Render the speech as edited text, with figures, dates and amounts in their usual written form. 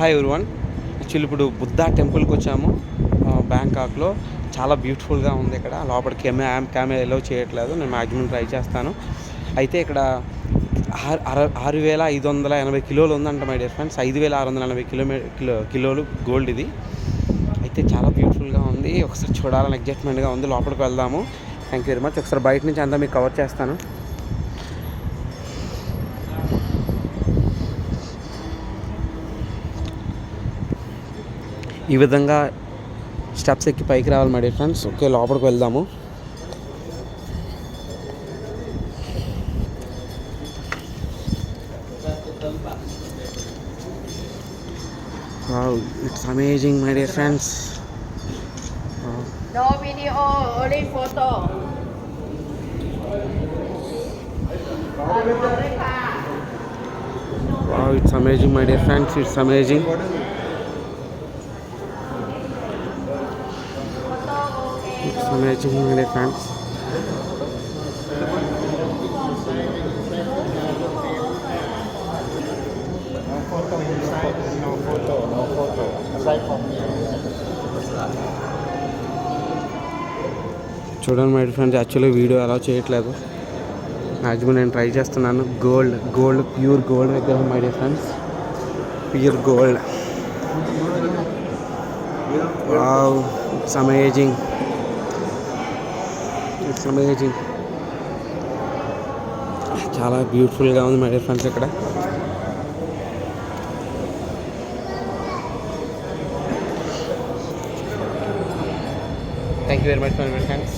Hi everyone. Actually ఇప్పుడు బుద్ధా టెంపుల్కి వచ్చాము బ్యాంకాక్లో. చాలా బ్యూటిఫుల్గా ఉంది. ఇక్కడ లోపలికి కెమెరా ఎలో చేయట్లేదు, నేను మ్యాక్సిమం ట్రై చేస్తాను. అయితే ఇక్కడ 6,580 కిలోలు ఉందంట మై డియర్ ఫ్రెండ్స్. 5,680 కిలోలు గోల్డ్ ఇది. అయితే చాలా బ్యూటిఫుల్గా ఉంది, ఒకసారి చూడాలని ఎగ్జైట్మెంట్గా ఉంది. లోపలికి వెళ్దాము. Thank you very much. ఒకసారి బయట నుంచి అంతా మీకు కవర్ చేస్తాను. ఈ విధంగా స్టెప్స్ ఎక్కి పైకి రావాలి మై డియర్ ఫ్రెండ్స్. ఓకే, లోపలికి వెళ్దాము. It's amazing my dear friends. No video, only photo. Wow, it's amazing my dear friends, it's amazing. It's amazing my dear friends. No photo. Aside from me. చూడండి my dear friends, actually video అలా చేయట్లేదు, maximum నేను try చేస్తున్నాను. Gold pure gold విగ్రహం my dear friends, pure gold. Wow, it's amazing. చాలా బ్యూటిఫుల్గా ఉంది my dear friends ఇక్కడ. Thank you very much my dear friends.